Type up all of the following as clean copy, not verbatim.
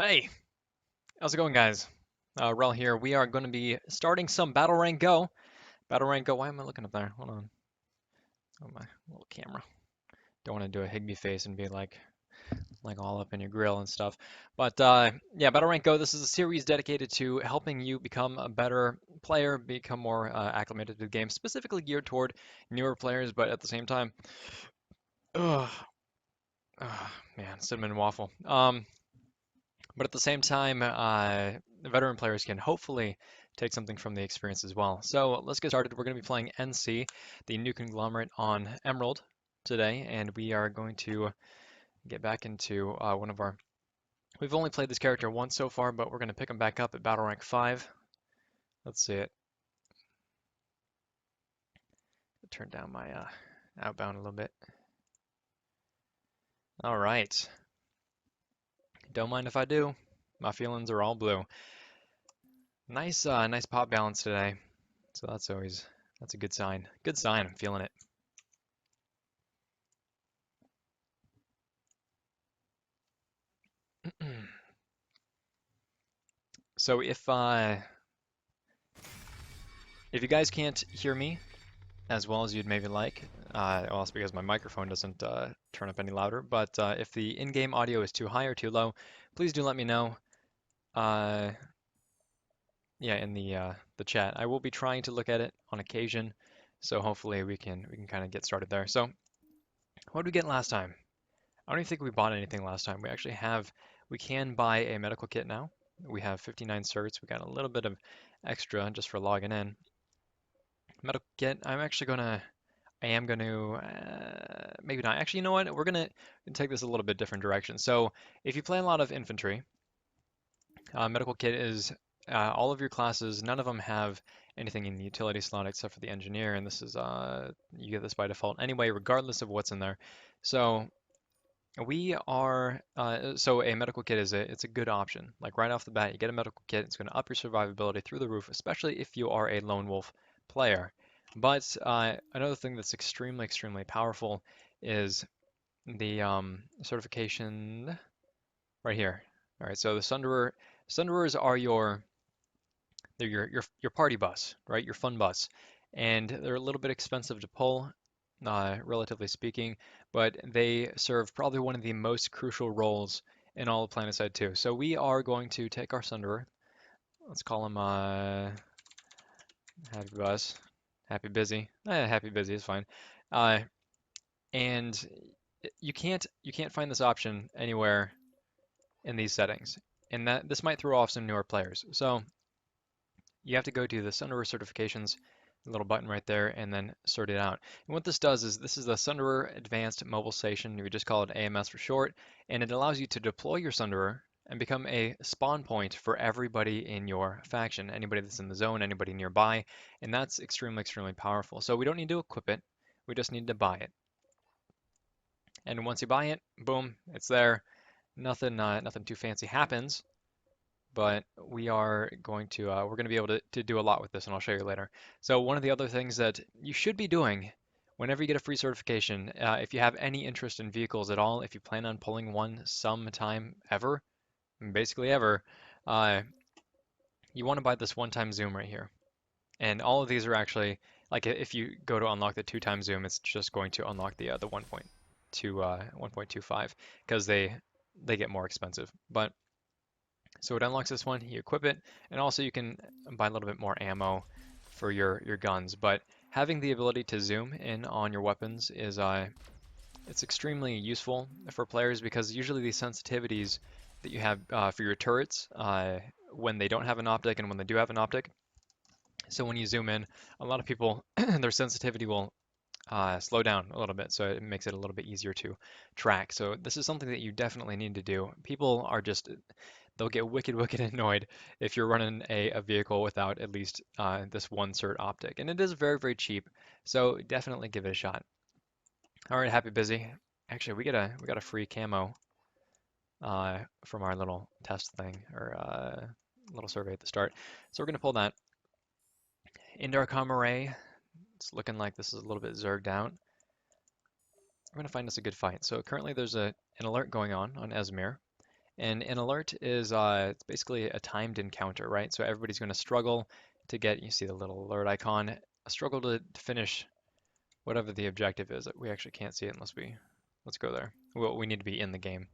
Hey, how's it going, guys? Rel here. We are going to be starting some Battle Rank Go. Battle Rank Go. Why am I looking up there? Hold on. Oh, my little camera. Don't want to do a Higby face and be like all up in your grill and stuff. But yeah, Battle Rank Go. This is a series dedicated to helping you become a better player, become more acclimated to the game, specifically geared toward newer players. But at the same time, ugh, man, cinnamon waffle. But at the same time, veteran players can hopefully take something from the experience as well. So let's get started. We're going to be playing NC, the new conglomerate on Emerald today, and we are going to get back into one of our. We've only played this character once so far, but we're going to pick him back up at Battle Rank 5. Let's see it. Turn down my outbound a little bit. All right. Don't mind if I do. My feelings are all blue. Nice pop balance today. So that's a good sign. Good sign. I'm feeling it. So if you guys can't hear me as well as you'd maybe like, well, it's because my microphone doesn't turn up any louder. But if the in-game audio is too high or too low, please do let me know. Uh, yeah, in the chat. I will be trying to look at it on occasion, so hopefully we can kind of get started there. So what did we get last time? I don't even think we bought anything last time. We can buy a medical kit now. We have 59 certs. We got a little bit of extra just for logging in. Medical kit. I am gonna, maybe not. Actually, you know what? We're gonna take this a little bit different direction. So if you play a lot of infantry, medical kit is all of your classes. None of them have anything in the utility slot except for the engineer, and this is you get this by default anyway, regardless of what's in there. So so a medical kit it's a good option. Like right off the bat, you get a medical kit. It's going to up your survivability through the roof, especially if you are a lone wolf player. But another thing that's extremely powerful is the certification right here. All right, so the Sunderers are your party bus, right? Your fun bus, and they're a little bit expensive to pull, relatively speaking, but they serve probably one of the most crucial roles in all of PlanetSide 2. So we are going to take our Sunderer. Let's call him Happy Bus, Happy Busy. Happy Busy is fine. Uh, and you can't find this option anywhere in these settings, and that this might throw off some newer players. So you have to go to the Sunderer certifications, little button right there, and then sort it out. And what this does is this is the Sunderer Advanced Mobile Station. We just call it AMS for short, and it allows you to deploy your Sunderer and become a spawn point for everybody in your faction, anybody that's in the zone, anybody nearby, and that's extremely powerful. So we don't need to equip it, we just need to buy it. And once you buy it, boom, it's there. Nothing too fancy happens, but we're going to be able to do a lot with this, and I'll show you later. So one of the other things that you should be doing whenever you get a free certification, if you have any interest in vehicles at all, if you plan on pulling one sometime ever, basically ever, uh, you want to buy this one-time zoom right here. And all of these are actually, like if you go to unlock the two-time zoom, it's just going to unlock the 1.25 because they get more expensive. But so it unlocks this one, you equip it, and also you can buy a little bit more ammo for your guns. But having the ability to zoom in on your weapons is it's extremely useful for players because usually these sensitivities that you have for your turrets when they don't have an optic and when they do have an optic. So when you zoom in, a lot of people their sensitivity will slow down a little bit, so it makes it a little bit easier to track. So this is something that you definitely need to do. People are just they'll get wicked annoyed if you're running a vehicle without at least this one cert optic. And it is very cheap, so definitely give it a shot. All right, happy busy. Actually, we got a free camo from our little test thing or little survey at the start. So we're gonna pull that. Indarcom array. It's looking like this is a little bit zerged out. We're gonna find us a good fight. So currently there's an alert going on Esmir. And an alert is it's basically a timed encounter, right? So everybody's going to struggle to get, you see the little alert icon, a struggle to finish whatever the objective is. We actually can't see it unless let's go there. Well, we need to be in the game.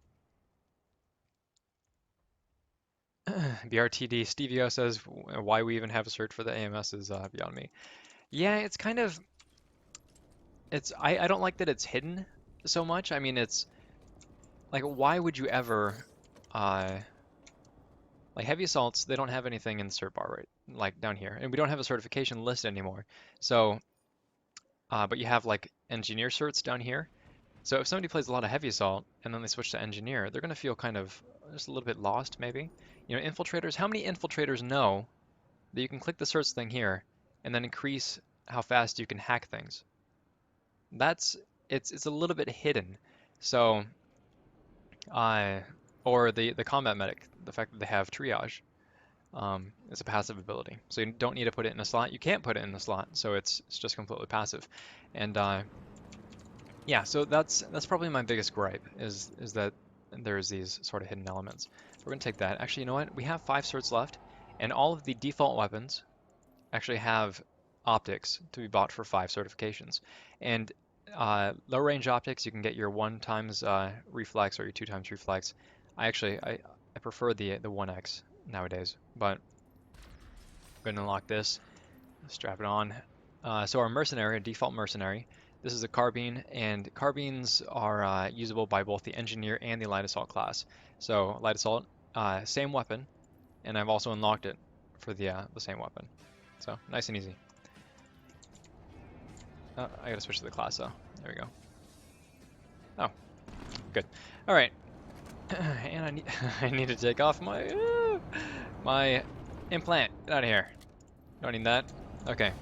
BRTD Stevio says, why we even have a search for the AMS is beyond me. Yeah, it's kind of, I don't like that it's hidden so much. I mean, it's like, why would you ever, uh, like heavy assaults, they don't have anything in the cert bar, right? Like down here. And we don't have a certification list anymore. So, but you have like engineer certs down here. So if somebody plays a lot of heavy assault and then they switch to engineer, they're going to feel kind of just a little bit lost, maybe. You know, infiltrators, how many infiltrators know that you can click the search thing here and then increase how fast you can hack things? That's, it's a little bit hidden. So, uh, or the combat medic, the fact that they have triage. It's a passive ability. So you don't need to put it in a slot. You can't put it in the slot, so it's just completely passive. And yeah, so that's probably my biggest gripe is that there's these sort of hidden elements. We're gonna take that. Actually, you know what? We have 5 certs left, and all of the default weapons actually have optics to be bought for 5 certifications. And low range optics, you can get your 1 times reflex or your 2 times reflex. I prefer the 1x nowadays, but I'm going to unlock this, strap it on. So our mercenary, a default mercenary, this is a carbine, and carbines are usable by both the engineer and the light assault class. So light assault, same weapon, and I've also unlocked it for the same weapon. So nice and easy. I gotta switch to the class though. There we go. Oh, good. All right. And I need to take off my implant. Get out of here. Don't need that. Okay.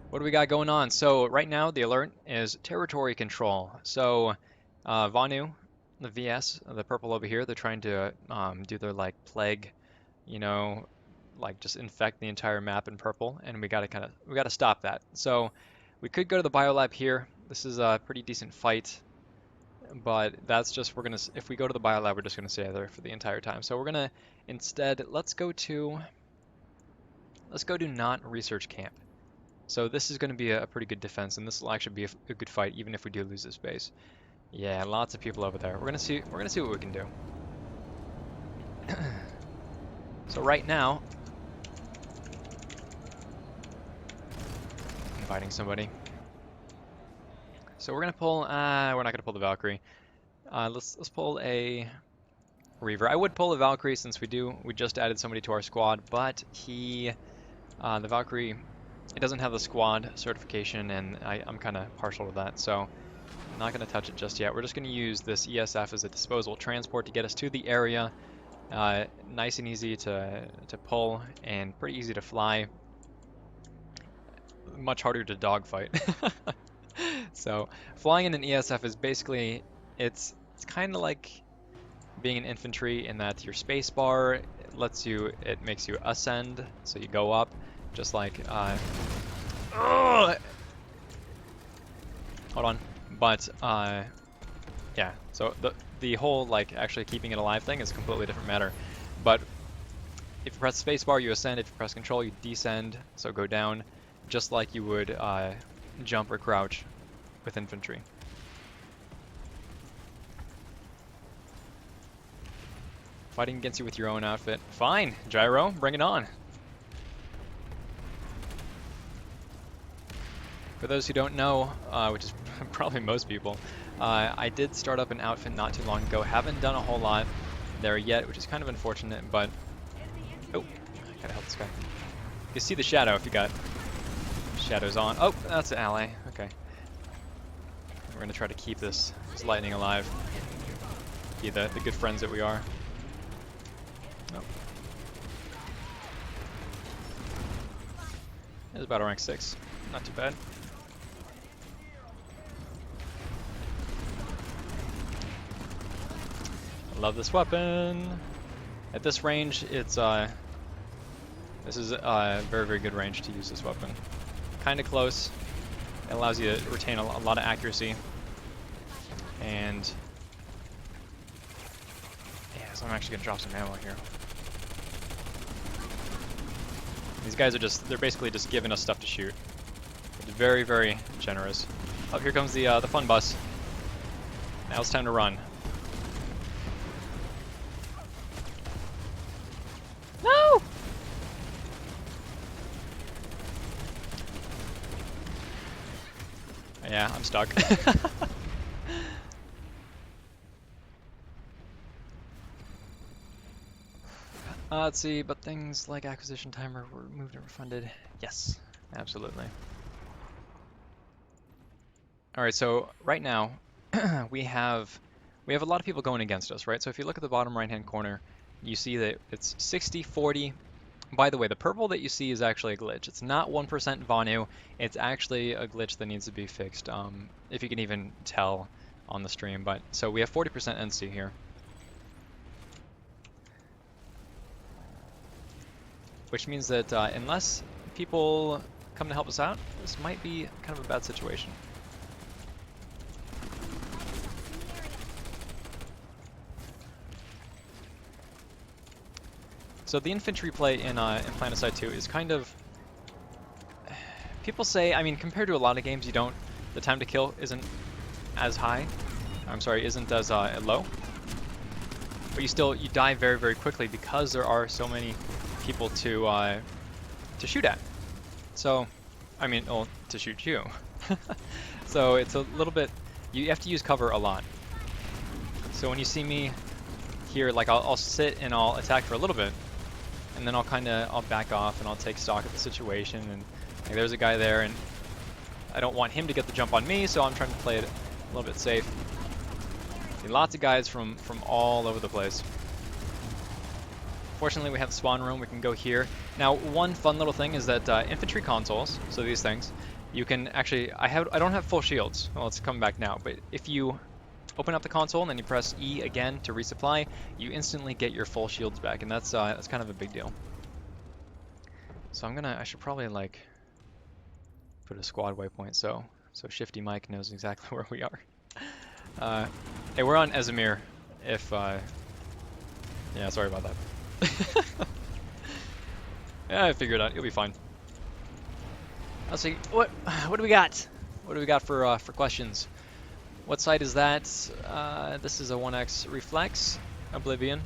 What do we got going on? So right now the alert is territory control. So Vanu, the VS, the purple over here, they're trying to do their like plague, you know, like just infect the entire map in purple, and we gotta stop that. So we could go to the biolab here. This is a pretty decent fight, but that's just if we go to the biolab, we're just gonna stay there for the entire time. So we're gonna instead let's go to not research camp. So this is going to be a pretty good defense, and this will actually be a good fight, even if we do lose this base. Yeah, lots of people over there. We're gonna see what we can do. So right now, inviting somebody. So we're gonna pull. We're not gonna pull the Valkyrie. Let's pull a Reaver. I would pull a Valkyrie since we just added somebody to our squad, but the Valkyrie. It doesn't have the squad certification, and I'm kind of partial to that, so I'm not going to touch it just yet. We're just going to use this ESF as a disposable transport to get us to the area. Nice and easy to pull, and pretty easy to fly. Much harder to dogfight. So flying in an ESF is basically, it's kind of like being an infantry in that your space bar it makes you ascend, so you go up. Just like, hold on, but, yeah, so the whole, like, actually keeping it alive thing is a completely different matter, but if you press spacebar, you ascend. If you press control, you descend, so go down, just like you would, jump or crouch with infantry. Fighting against you with your own outfit. Fine, gyro, bring it on. For those who don't know, which is probably most people, I did start up an outfit not too long ago. Haven't done a whole lot there yet, which is kind of unfortunate, but... Oh, I gotta help this guy. You can see the shadow if you got shadows on. Oh, that's an ally. Okay. We're gonna try to keep this lightning alive. Be the good friends that we are. Oh. It's battle rank 6. Not too bad. Love this weapon. At this range, this is a very, very good range to use this weapon. Kind of close. It allows you to retain a lot of accuracy. And because I'm actually gonna drop some ammo here. These guys are they're basically just giving us stuff to shoot. It's very, very generous. Oh, here comes the fun bus. Now it's time to run. No! Yeah, I'm stuck. Let's see, but things like acquisition timer were removed and refunded. Yes, absolutely. All right, so right now we have a lot of people going against us, right? So if you look at the bottom right-hand corner, you see that it's 60-40. By the way, the purple that you see is actually a glitch. It's not 1% Vanu. It's actually a glitch that needs to be fixed, if you can even tell on the stream. But so we have 40% NC here. Which means that unless people come to help us out, this might be kind of a bad situation. So the infantry play in PlanetSide 2 is kind of... People say, I mean, compared to a lot of games, the time to kill isn't as high. I'm sorry, isn't as low. But you die very, very quickly because there are so many people to shoot at. So, I mean, well, to shoot you. So it's a little bit, you have to use cover a lot. So when you see me here, like I'll sit and I'll attack for a little bit, and then I'll back off and I'll take stock of the situation, and like, there's a guy there and I don't want him to get the jump on me, so I'm trying to play it a little bit safe. See, lots of guys from all over the place. Fortunately, we have the spawn room. We can go here. Now, one fun little thing is that infantry consoles, so these things, you can actually, I don't have full shields. Well, it's coming back now, but if you open up the console and then you press E again to resupply, you instantly get your full shields back, and that's kind of a big deal. So I should probably like put a squad waypoint so Shifty Mike knows exactly where we are. Hey, we're on Ezimir. Yeah, sorry about that. Yeah, I figured it out. You'll be fine. Let's see. What do we got? What do we got for questions? What side is that? This is a 1x reflex. Oblivion.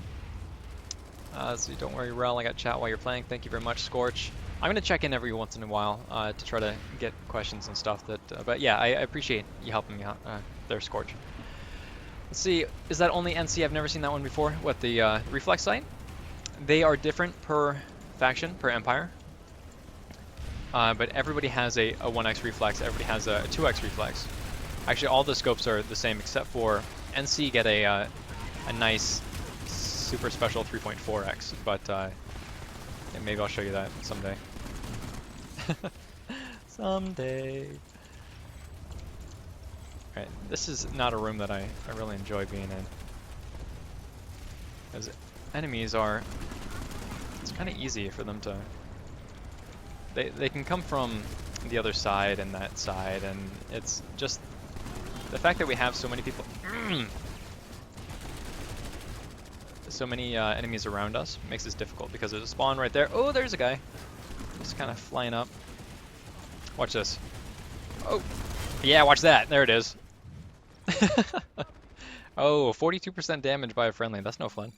So don't worry, Wrel. I got chat while you're playing. Thank you very much, Scorch. I'm gonna check in every once in a while to try to get questions and stuff. But yeah, I appreciate you helping me out there, Scorch. Let's see. Is that only NC? I've never seen that one before. What, the reflex sight? They are different per faction, per empire. But everybody has a 1x reflex, everybody has a 2x reflex. Actually, all the scopes are the same except for NC get a nice super special 3.4x, but yeah, maybe I'll show you that someday. Someday. Alright, this is not a room that I really enjoy being in. Because enemies it's kind of easy for them to... They can come from the other side and that side, and it's just... The fact that we have so many people... so many enemies around us makes this difficult, because there's a spawn right there. Oh, there's a guy. Just kind of flying up. Watch this. Oh! Yeah, watch that! There it is. Oh, 42% damage by a friendly. That's no fun.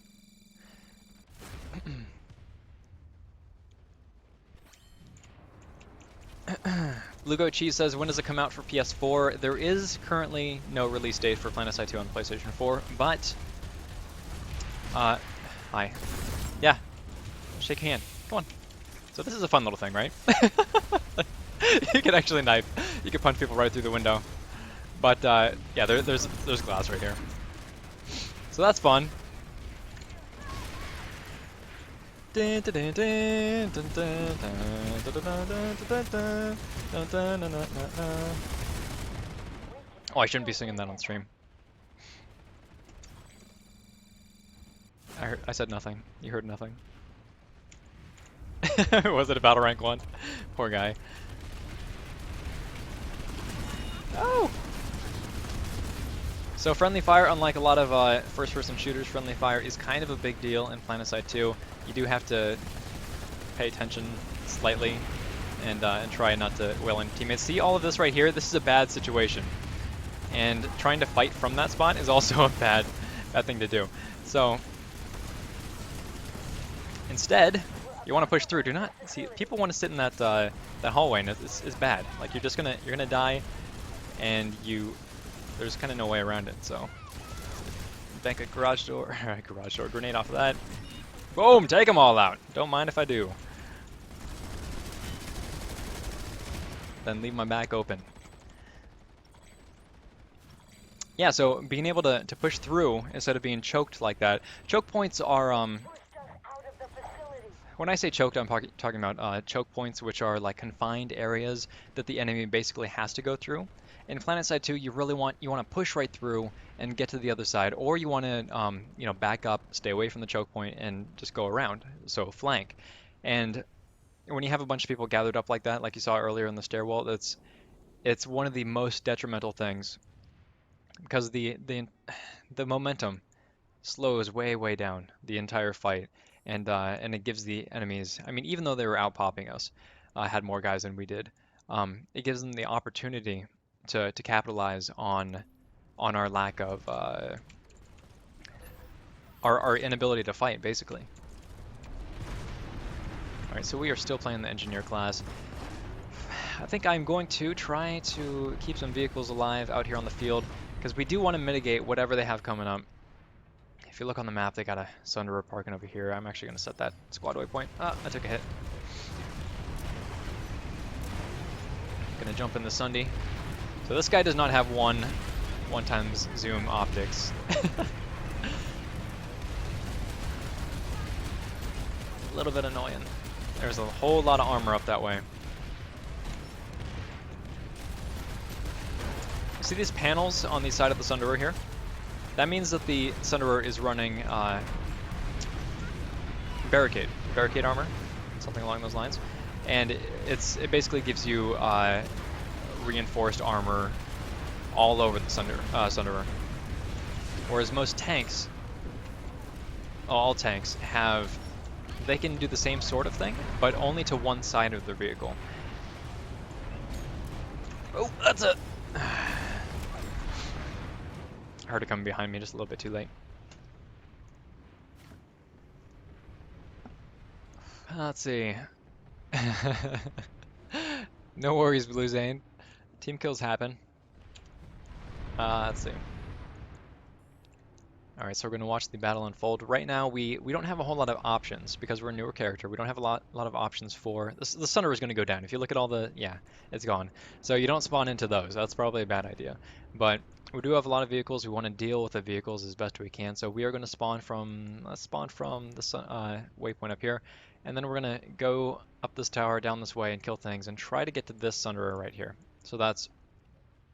Blue Goat Cheese says, when does it come out for PS4? There is currently no release date for PlanetSide 2 on PlayStation 4, but... hi. Yeah. Shake a hand. Come on. So this is a fun little thing, right? You can actually knife. You can punch people right through the window. But, yeah, there's glass right here. So that's fun. Oh, I shouldn't be singing that on stream. I said nothing. You heard nothing. Was it a battle rank 1? Poor guy. Oh! So friendly fire, unlike a lot of first-person shooters, friendly fire is kind of a big deal in PlanetSide 2. You do have to pay attention slightly and try not to wail on teammates. See all of this right here? This is a bad situation. And trying to fight from that spot is also a bad thing to do. So instead, you want to push through. Do not see people want to sit in that that hallway, and it's bad. Like you're gonna die, and there's kind of no way around it. So bank a garage door grenade off of that. Boom! Take them all out. Don't mind if I do. Then leave my back open. Yeah, so being able to push through instead of being choked like that. Choke points are when I say choked, I'm talking about choke points, which are like confined areas that the enemy basically has to go through. In PlanetSide 2, you want to push right through and get to the other side, or you want to back up, stay away from the choke point, and just go around. So flank. And when you have a bunch of people gathered up like that, like you saw earlier in the stairwell, it's one of the most detrimental things because the momentum slows way down the entire fight, and it gives the enemies. I mean, even though they were out popping us, had more guys than we did, it gives them the opportunity to capitalize on our lack of our inability to fight, basically. All right, so we are still playing the engineer class. I think I'm going to try to keep some vehicles alive out here on the field because we do want to mitigate whatever they have coming up. If you look on the map, they got a Sunderer parking over here. I'm actually going to set that squad waypoint. Ah, I took a hit. Gonna jump in the Sundy. So this guy does not have one times zoom optics. A little bit annoying. There's a whole lot of armor up that way. See these panels on the side of the Sunderer here? That means that the Sunderer is running barricade armor, something along those lines, and it basically gives you reinforced armor all over the Sunderer. Whereas most tanks, all tanks they can do the same sort of thing, but only to one side of their vehicle. Oh, that's it. I heard it coming behind me just a little bit too late. Let's see. No worries, Blue Zane. Team kills happen. Let's see. Alright, so we're going to watch the battle unfold. Right now, we don't have a whole lot of options because we're a newer character. We don't have a lot of options for... The Sunderer is going to go down. If you look at all the... Yeah, it's gone. So you don't spawn into those. That's probably a bad idea. But we do have a lot of vehicles. We want to deal with the vehicles as best we can. So we are going to spawn from... Let's spawn from the waypoint up here. And then we're going to go up this tower, down this way, and kill things, and try to get to this Sunderer right here. So that's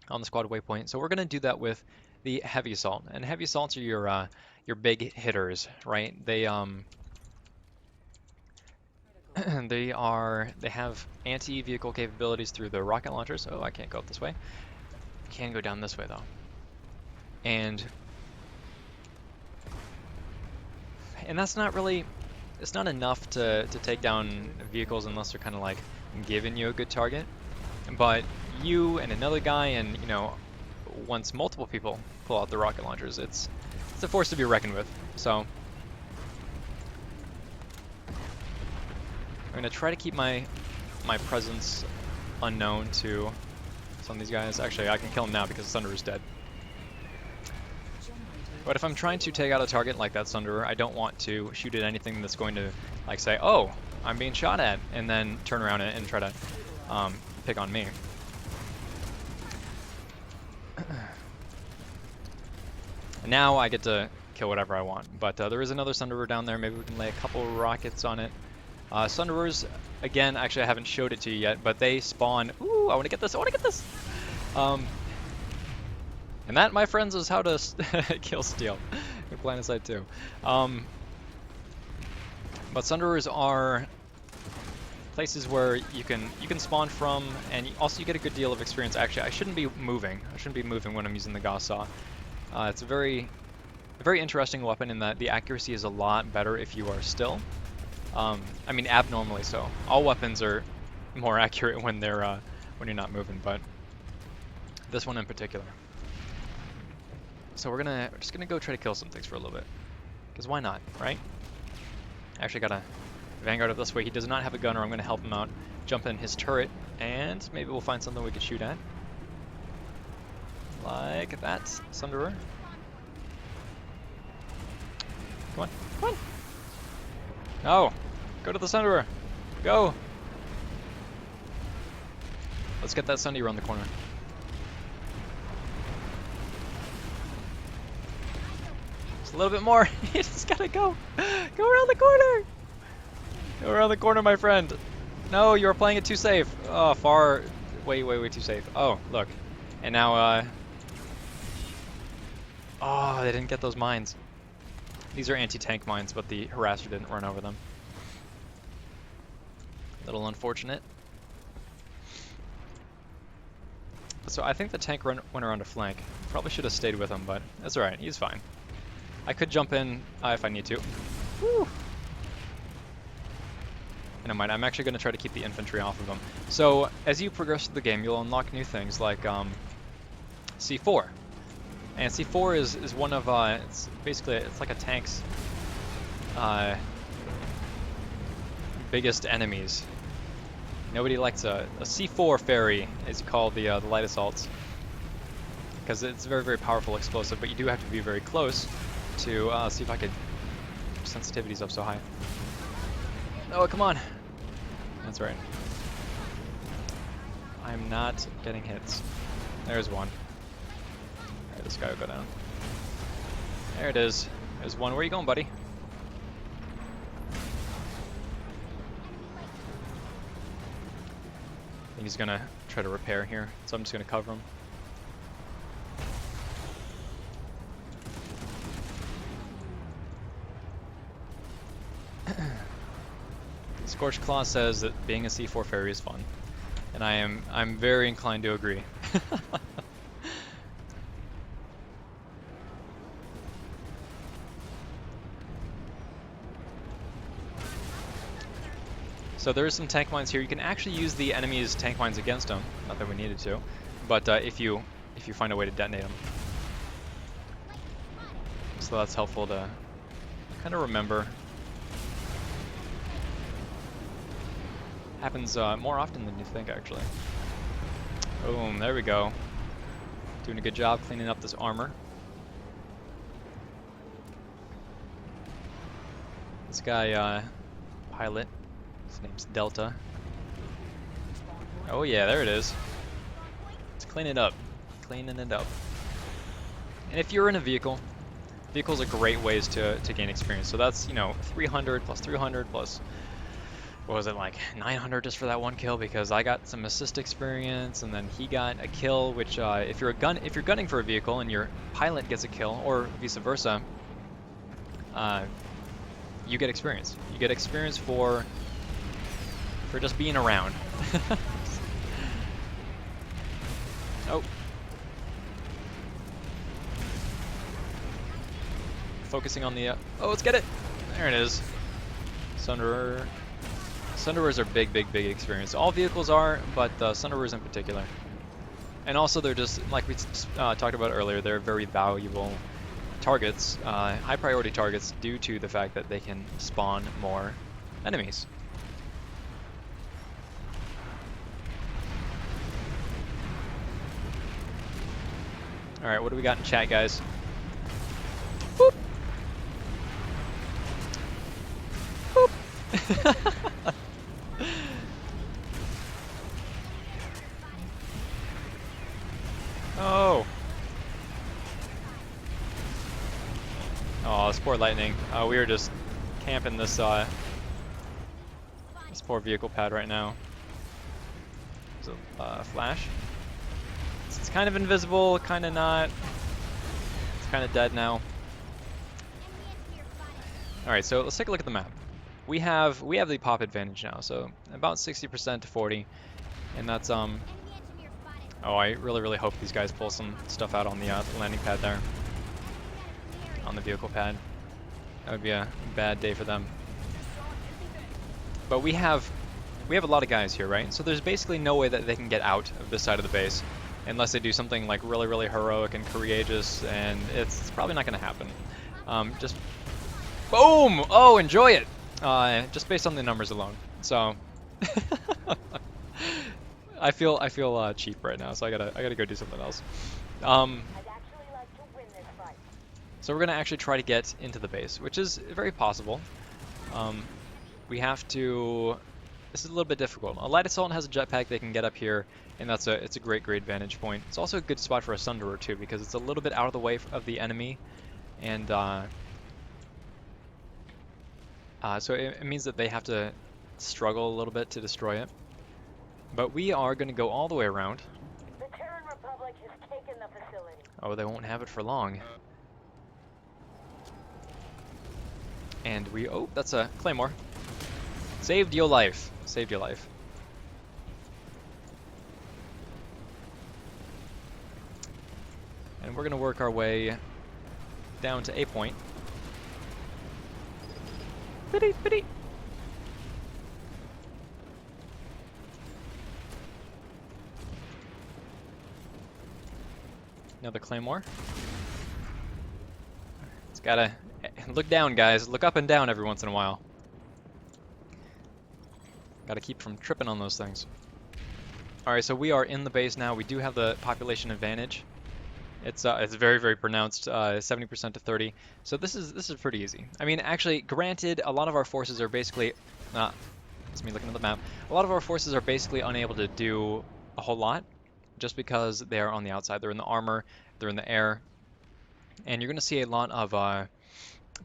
on the squad waypoint. So we're going to do that with the heavy assault, and heavy assaults are your big hitters, right? They they have anti-vehicle capabilities through the rocket launchers. Oh, I can't go up this way. Can go down this way though, and that's not really, it's not enough to take down vehicles unless they're kind of like giving you a good target. But you and another guy, and once multiple people pull out the rocket launchers, it's a force to be reckoned with. So I'm gonna try to keep my presence unknown to some of these guys. Actually, I can kill him now because Sunderer is dead. But if I'm trying to take out a target like that Sunderer, I don't want to shoot at anything that's going to like say, "Oh, I'm being shot at," and then turn around and try to pick on me. Now I get to kill whatever I want, but there is another Sunderer down there. Maybe we can lay a couple rockets on it. Sunderers, again, actually I haven't showed it to you yet, but they spawn. Ooh, I want to get this. I want to get this. And that, my friends, is how to kill steel in PlanetSide 2. But Sunderers are places where you can spawn from, and also you get a good deal of experience. Actually, I shouldn't be moving. I shouldn't be moving when I'm using the Gauss saw. It's a very interesting weapon in that the accuracy is a lot better if you are still. I mean, abnormally so. All weapons are more accurate when when you're not moving, but this one in particular. So we're just gonna go try to kill some things for a little bit, because why not, right? Actually got a Vanguard up this way. He does not have a gunner. I'm gonna help him out, jump in his turret, and maybe we'll find something we can shoot at. Like that, Sunderer. Come on, come on! No! Go to the Sunderer! Go! Let's get that Sunderer around the corner. Just a little bit more! You just gotta go! Go around the corner! Go around the corner, my friend! No, you were playing it too safe! Oh, far... way too safe. Oh, look. And now, oh, they didn't get those mines. These are anti-tank mines, but the harasser didn't run over them. Little unfortunate. So I think the tank went around a flank. Probably should have stayed with him, but that's alright, he's fine. I could jump in if I need to. Woo! Never mind, I'm actually going to try to keep the infantry off of them. So as you progress through the game, you'll unlock new things like C4. And C4 is one of, it's basically, it's like a tank's biggest enemies. Nobody likes a C4 ferry, as you call the light assaults, because it's a very powerful explosive, but you do have to be very close to see if I could... Sensitivity's up so high. Oh, come on! That's right. I'm not getting hits. There's one. Alright, this guy will go down. There it is. There's one. Where are you going, buddy? I think he's gonna try to repair here, so I'm just gonna cover him. Scorched Claw says that being a C4 fairy is fun, and I'm very inclined to agree. So there is some tank mines here. You can actually use the enemy's tank mines against them. Not that we needed to, but if you find a way to detonate them. So that's helpful to kind of remember. Happens more often than you think, actually. Boom, there we go. Doing a good job cleaning up this armor. This guy, pilot, his name's Delta. Oh yeah, there it is. Let's clean it up. Cleaning it up. And if you're in a vehicle, vehicles are great ways to gain experience. So that's, you know, 300 plus 300 plus... what was it, like 900 just for that one kill, because I got some assist experience and then he got a kill, which if you're gunning for a vehicle and your pilot gets a kill, or vice versa, you get experience. You get experience for just being around. Oh. Focusing on the oh, let's get it. There it is. Sunderer. Sunderers are big experience. All vehicles are, but Sunderers in particular. And also they're just, like we talked about earlier, they're very valuable targets, high priority targets, due to the fact that they can spawn more enemies. Alright, what do we got in chat, guys? Boop! Boop! Oh! Oh, this poor lightning. We are just camping this poor vehicle pad right now. There's a flash. It's kind of invisible, kind of not. It's kind of dead now. All right, so let's take a look at the map. We have the pop advantage now, so about 60% to 40, and that's Oh, I really hope these guys pull some stuff out on the landing pad there. on the vehicle pad. That would be a bad day for them. But we have a lot of guys here, right? So there's basically no way that they can get out of this side of the base unless they do something like really, really heroic and courageous, and it's probably not going to happen. Just boom! Oh, enjoy it! Just based on the numbers alone. So I feel cheap right now, so I gotta go do something else. So we're gonna actually try to get into the base, which is very possible. We have to. This is a little bit difficult. A light assault has a jetpack; they can get up here, and it's a great vantage point. It's also a good spot for a Sunderer too, because it's a little bit out of the way of the enemy, and so it means that they have to struggle a little bit to destroy it. But we are going to go all the way around. The Terran Republic has taken the facility. Oh, they won't have it for long. And we... Oh, that's a Claymore. Saved your life. Saved your life. And we're going to work our way down to A point. Biddy, biddy. Another Claymore. It's gotta look down, guys. Look up and down every once in a while. Gotta keep from tripping on those things. Alright, so we are in the base now. We do have the population advantage. It's very, very pronounced, 70% to 30. So this is pretty easy. I mean, actually, granted, a lot of our forces are basically... It's me looking at the map. A lot of our forces are basically unable to do a whole lot, just because they are on the outside. They're in the armor, they're in the air, and you're going to see a lot of,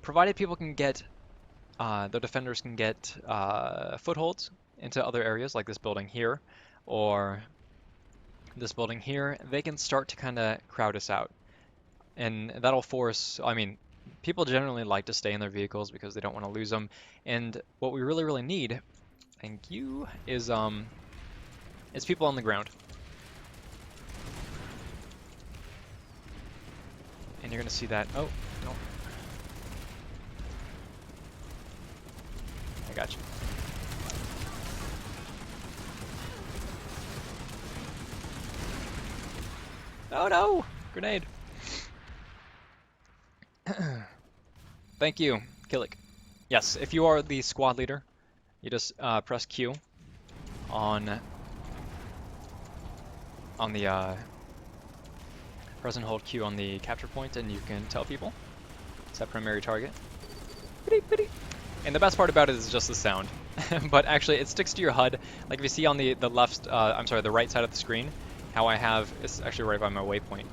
provided people can get, the defenders can get footholds into other areas, like this building here, or this building here, they can start to kind of crowd us out. And that'll force, I mean, people generally like to stay in their vehicles because they don't want to lose them, and what we really, really need, thank you, is people on the ground. And you're going to see that. Oh, no. I got you. Oh no! Grenade. Thank you, Killick. Yes, if you are the squad leader, you just press Q on the press and hold Q on the capture point, and you can tell people it's that primary target. And the best part about it is just the sound. But actually, it sticks to your HUD. Like if you see on the left, I'm sorry, the right side of the screen, how I have, it's actually right by my waypoint.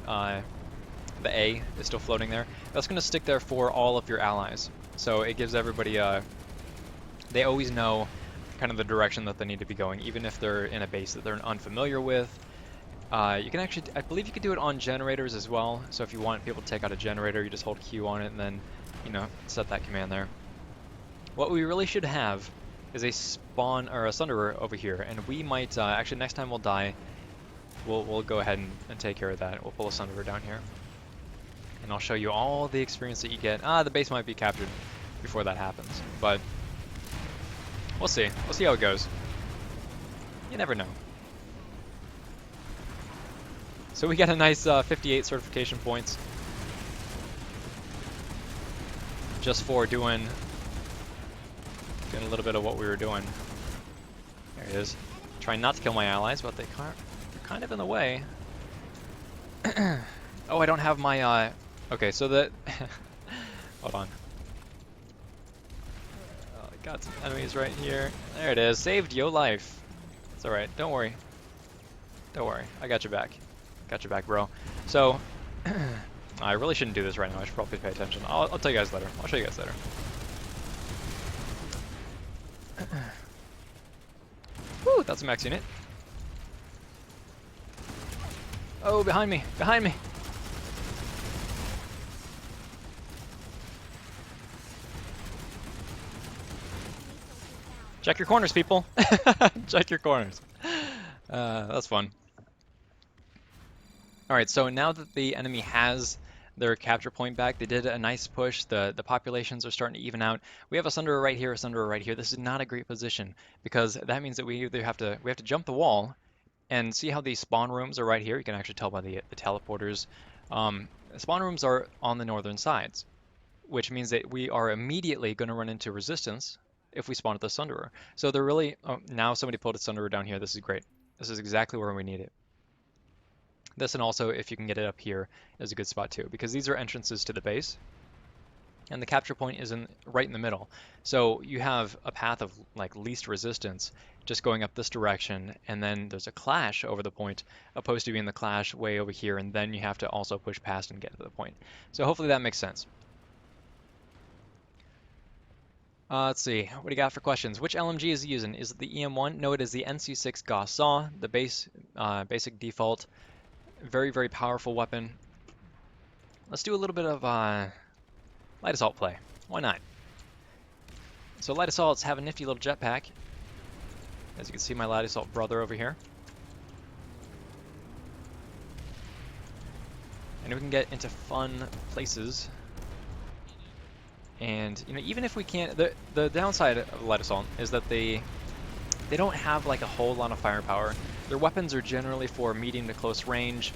The A is still floating there. That's going to stick there for all of your allies. So it gives everybody, they always know kind of the direction that they need to be going, even if they're in a base that they're unfamiliar with. You can actually, I believe you could do it on generators as well. So if you want people to take out a generator, you just hold Q on it and then, you know, set that command there. What we really should have is a spawn or a Sunderer over here, and we might actually next time we'll die, we'll go ahead and take care of that. We'll pull a Sunderer down here, and I'll show you all the experience that you get. The base might be captured before that happens, but we'll see. We'll see how it goes. You never know. So we got a nice 58 certification points just for doing a little bit of what we were doing. There it is. Trying not to kill my allies, but they're kind of in the way. Oh, I don't have my okay, so the hold on. Oh, I got some enemies right here. There it is. Saved your life. It's alright. Don't worry. Don't worry. I got your back. Got your back, bro. So I really shouldn't do this right now. I should probably pay attention. I'll tell you guys later. I'll show you guys later. Woo, that's a max unit. Oh, behind me! Behind me! Check your corners, people! Check your corners. That's fun. Alright, so now that the enemy has their capture point back. They did a nice push. The populations are starting to even out. We have a Sunderer right here, a Sunderer right here. This is not a great position because that means that we have to jump the wall and see how these spawn rooms are right here. You can actually tell by the teleporters. Spawn rooms are on the northern sides, which means that we are immediately going to run into resistance if we spawn at the Sunderer. So they're really, oh, now somebody pulled a Sunderer down here. This is great. This is exactly where we need it. This, and also if you can get it up here, is a good spot too, because these are entrances to the base, and the capture point is right in the middle. So you have a path of like least resistance just going up this direction, and then there's a clash over the point, opposed to being the clash way over here, and then you have to also push past and get to the point. So hopefully that makes sense. Let's see, what do you got for questions? Which LMG is he using? Is it the EM1? No, it is the NC6 Gauss Saw, the basic default. Very, very powerful weapon. Let's do a little bit of light assault play. Why not? So light assaults have a nifty little jetpack. As you can see, my light assault brother over here. And we can get into fun places. And even if we can't, the downside of light assault is that they don't have like a whole lot of firepower. Their weapons are generally for medium to close range,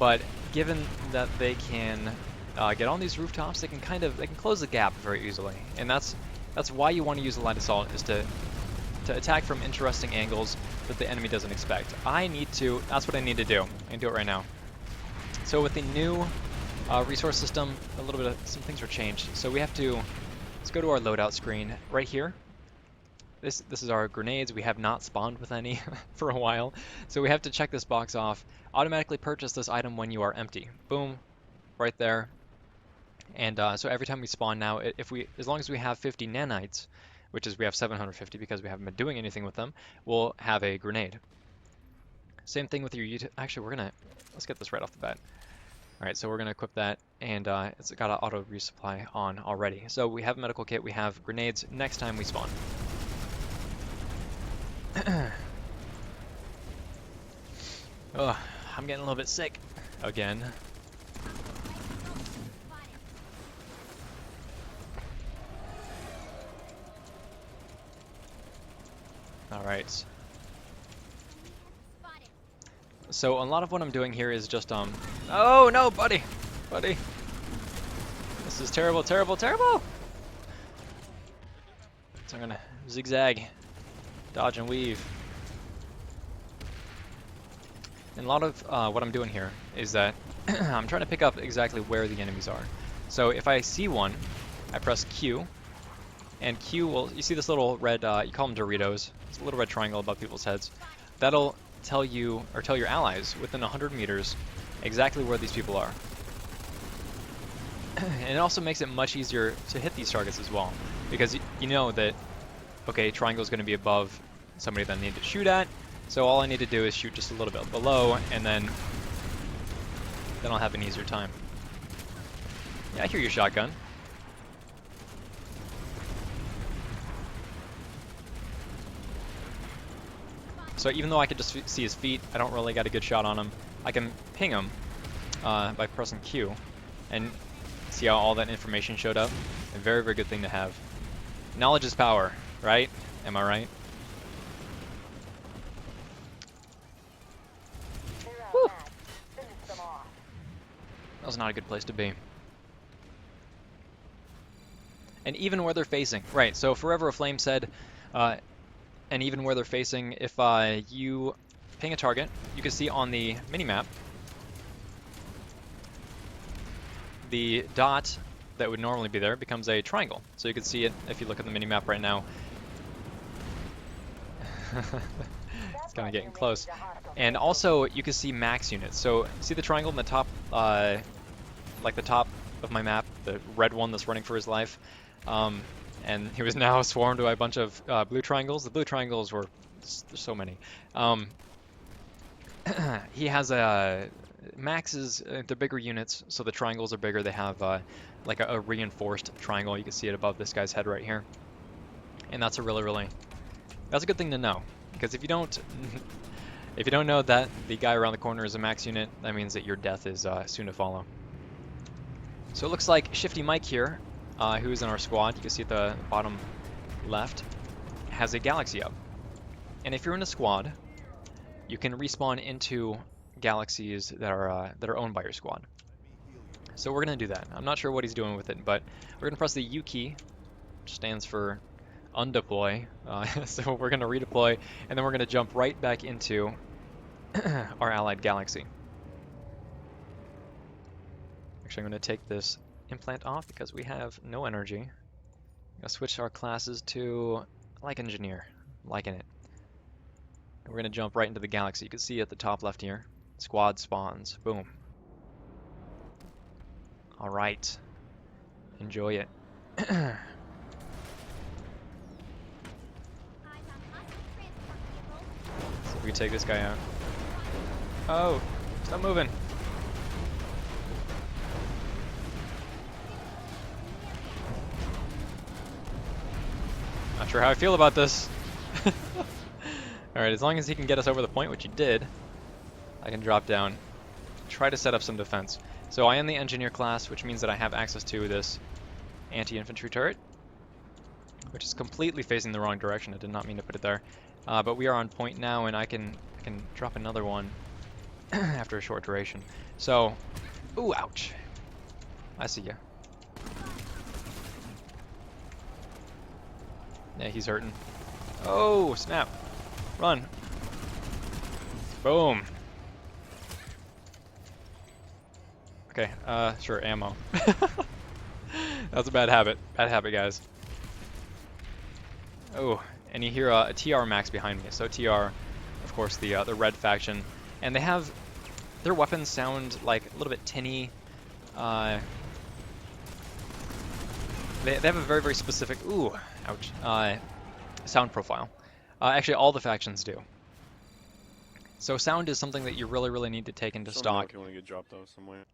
but given that they can get on these rooftops, they can close the gap very easily, and that's why you want to use the light assault, is to attack from interesting angles that the enemy doesn't expect. That's what I need to do. I can do it right now. So with the new resource system, some things were changed. So let's go to our loadout screen right here. This is our grenades. We have not spawned with any for a while, so we have to check this box off. Automatically purchase this item when you are empty. Boom, right there. And so every time we spawn now, as long as we have 50 nanites, which is we have 750 because we haven't been doing anything with them, we'll have a grenade. Same thing with your actually, let's get this right off the bat. All right, so we're gonna equip that, and it's got an auto resupply on already. So we have a medical kit, we have grenades next time we spawn. Oh, I'm getting a little bit sick again. All right. So a lot of what I'm doing here is just oh no, buddy, this is terrible, terrible, terrible. So I'm gonna zigzag, dodge and weave. And a lot of what I'm doing here is that I'm trying to pick up exactly where the enemies are. So if I see one, I press Q, and Q will, you see this little red, you call them Doritos, it's a little red triangle above people's heads. That'll tell you, or tell your allies within 100 meters exactly where these people are. And it also makes it much easier to hit these targets as well, because you know that, okay, triangle is going to be above somebody that I need to shoot at, so all I need to do is shoot just a little bit below, and then I'll have an easier time. Yeah, I hear your shotgun. So even though I could just see his feet, I don't really got a good shot on him. I can ping him by pressing Q, and see how all that information showed up. A very, very good thing to have. Knowledge is power, right? Am I right? Woo. That was not a good place to be. And even where they're facing, right? So Forever Aflame said, and even where they're facing, if you ping a target, you can see on the minimap the dot that would normally be there becomes a triangle. So you can see it if you look at the minimap right now. It's kind of getting close. And also you can see max units. So see the triangle in the top, like the top of my map, the red one that's running for his life. And he was now swarmed by a bunch of blue triangles. The blue triangles were, there's so many. He has maxes, they're bigger units, so the triangles are bigger. They have like a reinforced triangle. You can see it above this guy's head right here. And that's a that's a good thing to know, because if you don't know that the guy around the corner is a max unit, that means that your death is soon to follow. So it looks like Shifty Mike here, who's in our squad, you can see at the bottom left, has a galaxy up. And if you're in a squad, you can respawn into galaxies that are owned by your squad. So we're gonna do that. I'm not sure what he's doing with it, but we're gonna press the U key, which stands for undeploy. So we're gonna redeploy, and then we're gonna jump right back into our allied galaxy. Actually, I'm gonna take this implant off because we have no energy. I'm gonna switch our classes to like engineer, liking it. And we're gonna jump right into the galaxy. You can see at the top left here, squad spawns. Boom. All right, enjoy it. So we can take this guy out. Oh, stop moving. Not sure how I feel about this. Alright, as long as he can get us over the point, which he did, I can drop down, try to set up some defense. So I am the engineer class, which means that I have access to this anti-infantry turret, which is completely facing the wrong direction. I did not mean to put it there. But we are on point now, and I can drop another one after a short duration. So, ooh, ouch. I see ya. Yeah, he's hurting. Oh, snap. Run. Boom. Okay, sure, ammo. That's a bad habit. Bad habit, guys. Oh, and you hear a TR max behind me. So TR, of course, the red faction. And they have... Their weapons sound like a little bit tinny. They have a very, very specific... Ooh, ouch. Sound profile. Actually, all the factions do. So sound is something that you really, really need to take into stock. Can only get dropped off somewhere.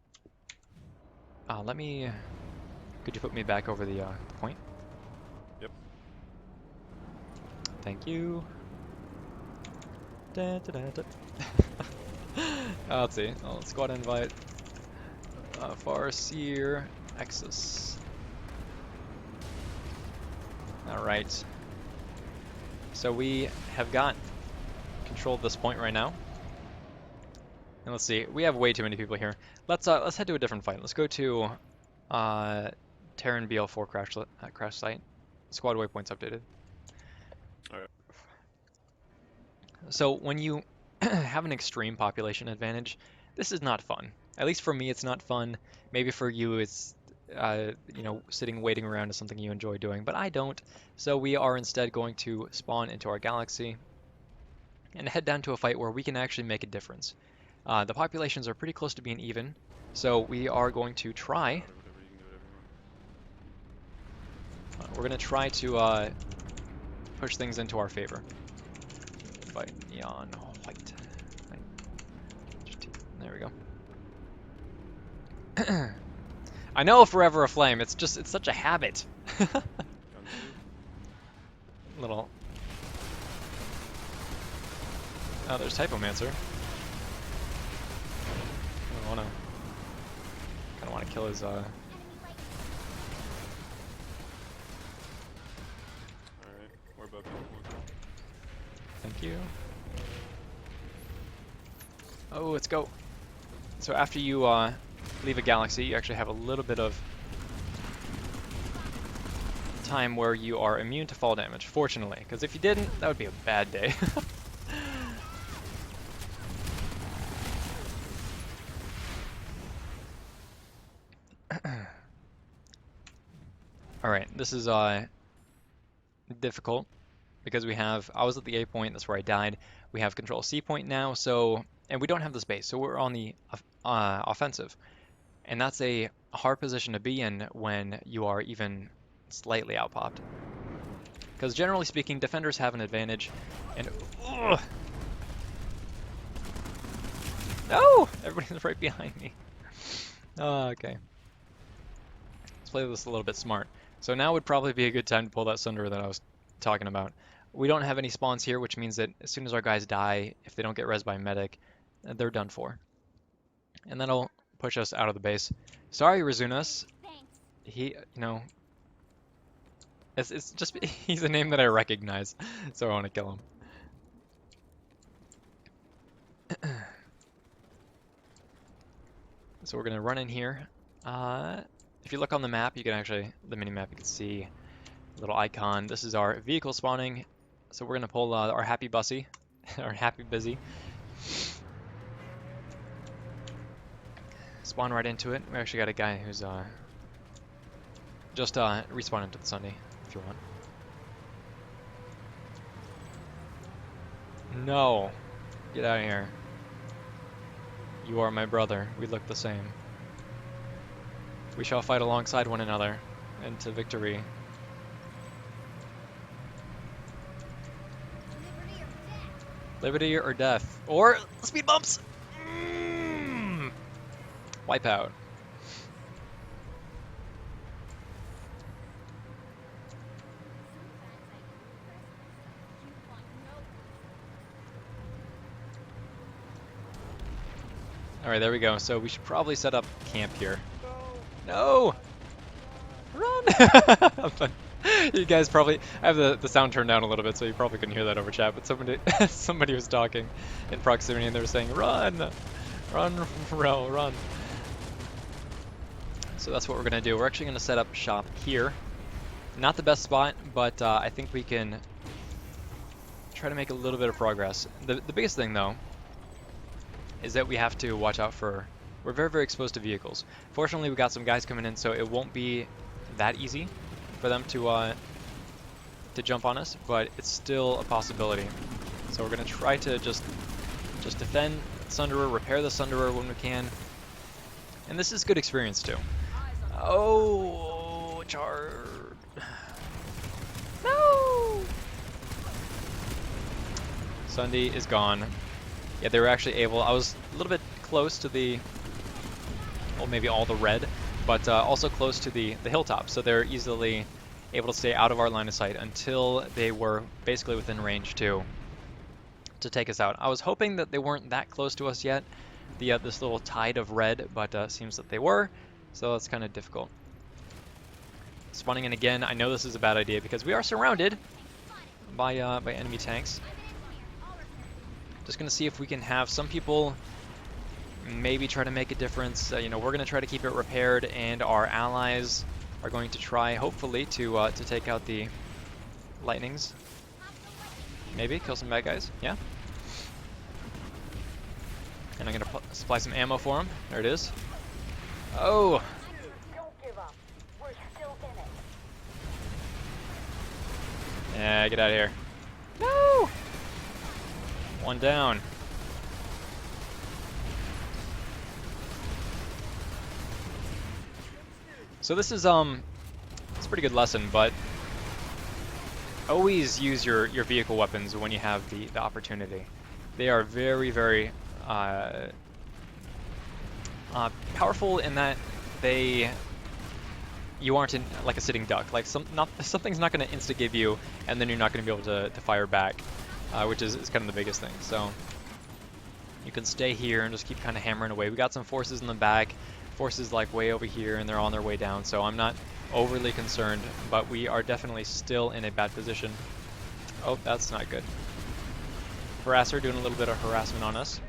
Let me... Could you put me back over the point? Yep. Thank you. Da, da, da, da. Let's see. Oh, squad invite. Farseer. Exus. Alright. So we have got control of this point right now. And let's see, we have way too many people here. Let's head to a different fight. Let's go to Terran BL4 crash site. Squad waypoints updated. Alright. So when you have an extreme population advantage, this is not fun. At least for me, it's not fun. Maybe for you, it's you know, sitting waiting around is something you enjoy doing, but I don't. So we are instead going to spawn into our galaxy and head down to a fight where we can actually make a difference. The populations are pretty close to being even, so we are going to try. We're going to try to push things into our favor. Fight neon white. There we go. I know forever aflame. It's such a habit. Little. Oh, there's Typomancer. I kind of want to kill his. Alright, we're about to. Thank you. Oh, let's go. So after you leave a galaxy, you actually have a little bit of time where you are immune to fall damage, fortunately, because if you didn't, that would be a bad day. Alright, this is difficult because I was at the A point, that's where I died. We have control C point now, so, and we don't have the space, so we're on the offensive. And that's a hard position to be in when you are even slightly outpopped. Because generally speaking, defenders have an advantage, and ugh! No! Everybody's right behind me. Okay. Let's play this a little bit smart. So now would probably be a good time to pull that Sunderer that I was talking about. We don't have any spawns here, which means that as soon as our guys die, if they don't get res by medic, they're done for. And that'll push us out of the base. Sorry, Razunas. He, it's just he's a name that I recognize, so I want to kill him. So we're gonna run in here. If you look on the map, you can actually, the mini map, you can see a little icon. This is our vehicle spawning. So we're gonna pull our happy bussy, our happy busy. Spawn right into it. We actually got a guy who's just respawn into the Sunday if you want. No, get out of here. You are my brother. We look the same. We shall fight alongside one another into victory. Liberty or death. Or speed bumps! Wipe out. Alright, there we go. So we should probably set up camp here. No! Run! You guys probably, I have the sound turned down a little bit, so you probably couldn't hear that over chat, but somebody was talking in proximity and they were saying, run! Run, Wrel, run. So that's what we're going to do. We're actually going to set up shop here. Not the best spot, but I think we can try to make a little bit of progress. The biggest thing, though, is that we have to watch out for... We're very, very exposed to vehicles. Fortunately, we got some guys coming in, so it won't be that easy for them to jump on us, but it's still a possibility. So we're going to try to just defend Sunderer, repair the Sunderer when we can. And this is good experience, too. Oh, charge. No! Sunday is gone. Yeah, they were actually able... I was a little bit close to the... Well, maybe all the red, but also close to the hilltop, so they're easily able to stay out of our line of sight until they were basically within range to take us out. I was hoping that they weren't that close to us yet, this little tide of red, but seems that they were, so it's kind of difficult. Spawning in again. I know this is a bad idea because we are surrounded by enemy tanks. Just gonna see if we can have some people maybe try to make a difference. We're gonna try to keep it repaired, and our allies are going to try, hopefully, to take out the lightnings. Maybe kill some bad guys. Yeah. And I'm gonna supply some ammo for him. There it is. Oh. Don't give up. We're still in it. Yeah, get out of here. No. One down. So this is it's a pretty good lesson, but always use your vehicle weapons when you have the opportunity. They are very, very powerful in that you aren't in like a sitting duck. Like something's not going to insta-give you, and then you're not going to be able to fire back, which is kind of the biggest thing. So you can stay here and just keep kind of hammering away. We got some forces in the back, forces like way over here, and they're on their way down. So I'm not overly concerned, but we are definitely still in a bad position. Oh, that's not good. Harasser doing a little bit of harassment on us.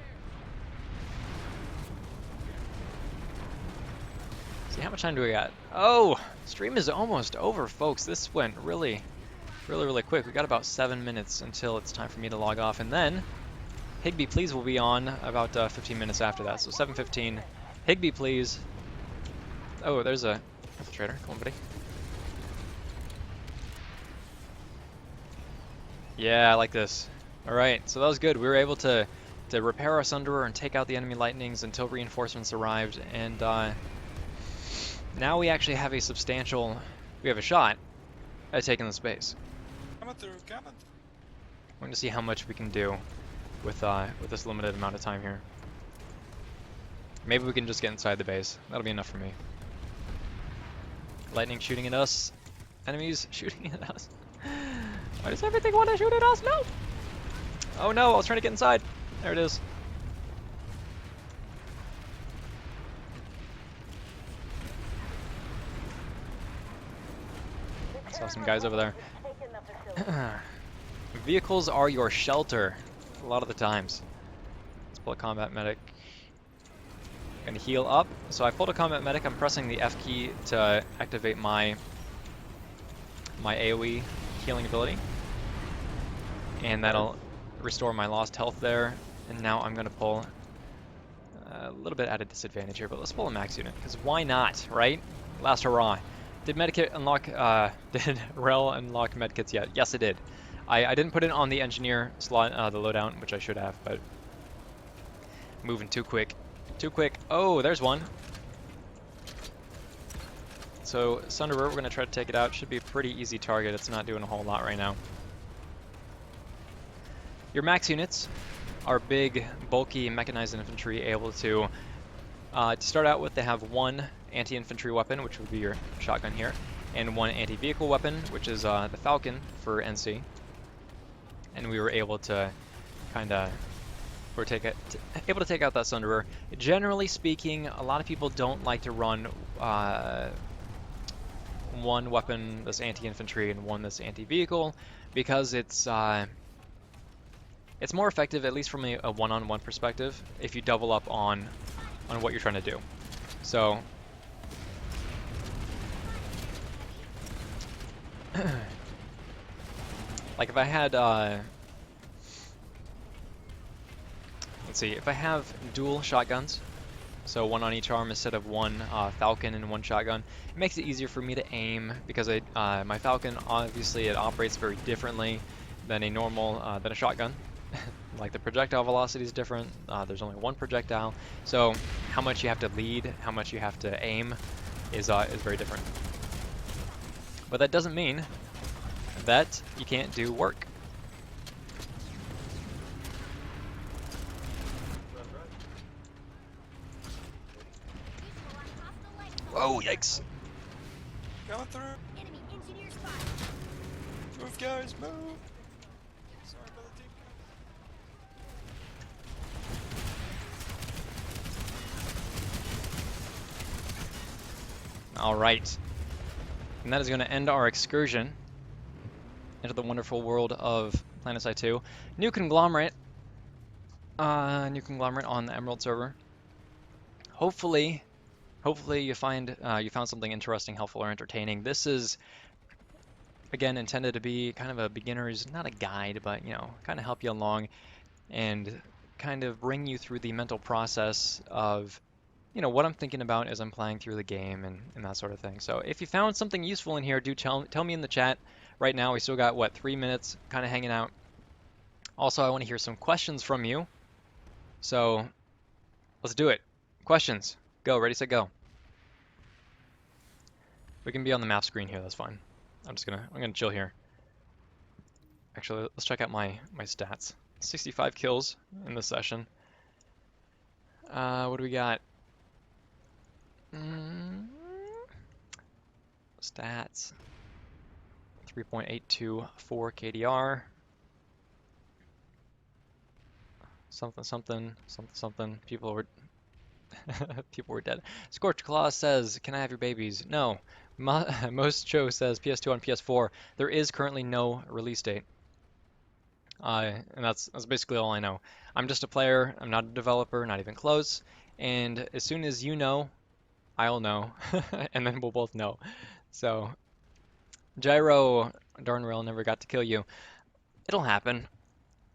See, how much time do we got? Oh, stream is almost over, folks. This went really, really, really quick. We got about 7 minutes until it's time for me to log off, and then Higby Please will be on about 15 minutes after that. So 7:15. Higby Please. Oh, there's a infiltrator. Come on, buddy. Yeah, I like this. All right, so that was good. We were able to repair our Sunderer and take out the enemy lightnings until reinforcements arrived, and now we actually have a substantial... We have a shot at taking the space. We're going to see how much we can do with this limited amount of time here. Maybe we can just get inside the base. That'll be enough for me. Lightning shooting at us. Enemies shooting at us. Why does everything want to shoot at us? No! Oh no, I was trying to get inside. There it is. some guys over there. We've taken the facility. Vehicles are your shelter a lot of the times. Let's pull a combat medic. Gonna heal up. So I pulled a combat medic. I'm pressing the F key to activate my AoE healing ability. And that'll restore my lost health there. And now I'm gonna pull a little bit at a disadvantage here, but let's pull a max unit, because why not, right? Last hurrah. Did medkit unlock, did Wrel unlock medkits yet? Yes, it did. I didn't put it on the engineer slot, the loadout, which I should have, but moving too quick. Too quick. Oh, there's one. So, Sunderer, we're going to try to take it out. Should be a pretty easy target. It's not doing a whole lot right now. Your max units are big, bulky, mechanized infantry, able to start out with, they have one anti-infantry weapon, which would be your shotgun here, and one anti-vehicle weapon, which is the Falcon for NC. And we were able to kind of able to take out that Sunderer. Generally speaking, a lot of people don't like to run one weapon, this anti-infantry, and one this anti-vehicle, because it's more effective, at least from a one-on-one perspective, if you double up on what you're trying to do. So like if I had let's see, if I have dual shotguns, so one on each arm instead of one Falcon and one shotgun, it makes it easier for me to aim, because my Falcon, obviously it operates very differently than a normal than a shotgun. Like the projectile velocity is different. There's only one projectile, so how much you have to lead, how much you have to aim, is very different. But that doesn't mean that you can't do work. Oh, yikes! Going through. Enemy engineer spot. Move, guys, move. Sorry about the team. All right, and that is going to end our excursion into the wonderful world of PlanetSide 2. New conglomerate on the Emerald server. Hopefully you found something interesting, helpful, or entertaining. This is, again, intended to be kind of a beginner's, not a guide, but, you know, kind of help you along and kind of bring you through the mental process of, you know, what I'm thinking about as I'm playing through the game and that sort of thing. So if you found something useful in here, do tell me in the chat. Right now, we still got, what, 3 minutes kind of hanging out. Also, I want to hear some questions from you. So let's do it. Questions. Go. Ready, set, go. We can be on the map screen here. That's fine. I'm gonna chill here. Actually, let's check out my stats. 65 kills in this session. What do we got? Stats. 3.824 KDR. Something. People were dead. Scorched Claw says, "Can I have your babies?" No. Most Cho says PS2 on PS4. There is currently no release date. And that's basically all I know. I'm just a player. I'm not a developer, not even close. And as soon as you know, I'll know, and then we'll both know. So, Gyro, darn Wrel never got to kill you. It'll happen.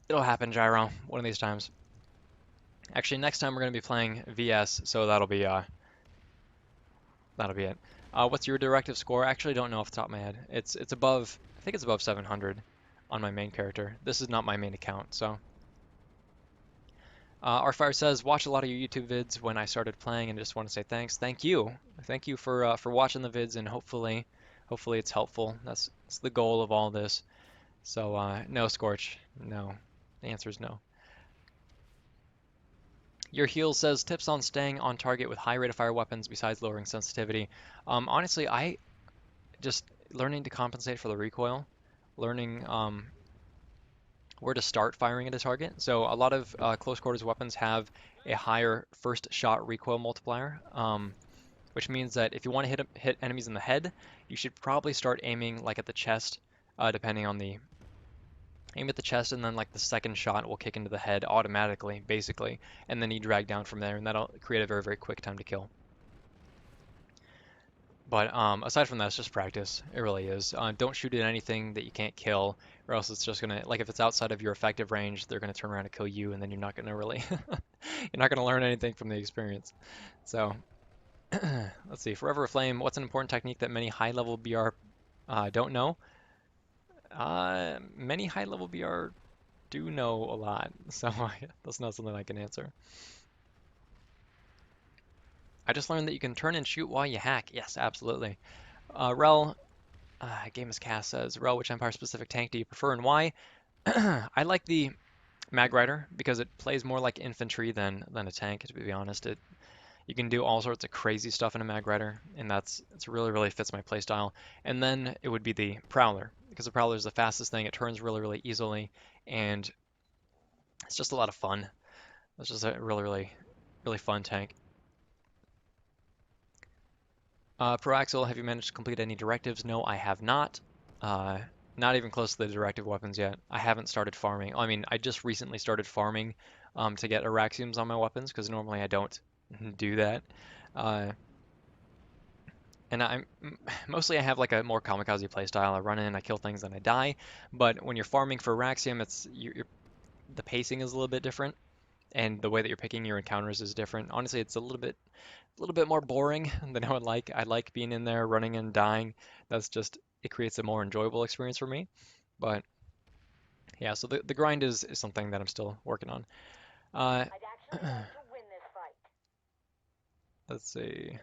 It'll happen, Gyro, one of these times. Actually, next time we're going to be playing VS, so that'll be it. What's your directive score? I actually don't know off the top of my head. It's above, I think it's above 700 on my main character. This is not my main account, so. Arfire says, watch a lot of your YouTube vids when I started playing, and just want to say thanks. Thank you for watching the vids, and hopefully it's helpful. That's the goal of all this. So no, Scorch, no. The answer is no. Your heal says tips on staying on target with high rate of fire weapons besides lowering sensitivity. Honestly, I just learning to compensate for the recoil, learning where to start firing at a target. So a lot of close quarters weapons have a higher first shot recoil multiplier. which means that if you want to hit enemies in the head, you should probably start aiming like at the chest, depending on the aim at the chest, and then like the second shot will kick into the head automatically, basically, and then you drag down from there, and that'll create a very, very quick time to kill. But aside from that, it's just practice. It really is. Don't shoot at anything that you can't kill, or else it's just gonna, like if it's outside of your effective range, they're gonna turn around and kill you, and then you're not gonna really, you're not gonna learn anything from the experience. So let's see. Forever Flame. What's an important technique that many high-level BR don't know? Many high-level BR do know a lot, so that's not something I can answer. I just learned that you can turn and shoot while you hack. Yes, absolutely. Rel, Gamus Cast says, Rel, which Empire-specific tank do you prefer and why? I like the Mag Rider because it plays more like infantry than a tank, to be honest. You can do all sorts of crazy stuff in a Mag Rider, and it's really, really fits my playstyle. And then it would be the Prowler, because the Prowler is the fastest thing. It turns really, really easily, and it's just a lot of fun. It's just a really, really, really fun tank. Proaxel, have you managed to complete any directives? No, I have not. Uh, Not even close to the directive weapons yet. I haven't started farming. I mean, I just recently started farming to get Araxiums on my weapons because normally I don't do that. Uh, and I'm mostly I have like a more kamikaze playstyle. I run in, I kill things, then I die. But when you're farming for Araxium, the pacing is a little bit different, and the way that you're picking your encounters is different. Honestly, it's a little bit more boring than I would like. I like being in there, running and dying. It creates a more enjoyable experience for me. But yeah, so the grind is something that I'm still working on. Uh, I'd actually like to win this fight. let's see.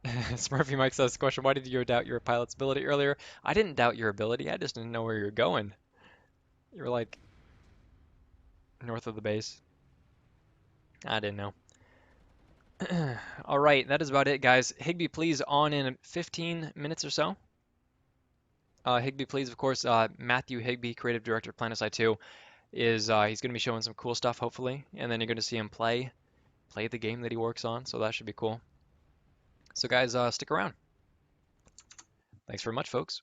Smurfy Mike says, question, why did you doubt your pilot's ability earlier? I didn't doubt your ability, I just didn't know where you're going. You were like north of the base. I didn't know. All right, that is about it, guys. Higby, please on in 15 minutes or so. Higby, please, of course, Matthew Higby, creative director of PlanetSide 2, is he's going to be showing some cool stuff, hopefully, and then you're going to see him play the game that he works on, so that should be cool. So, guys, stick around. Thanks very much, folks.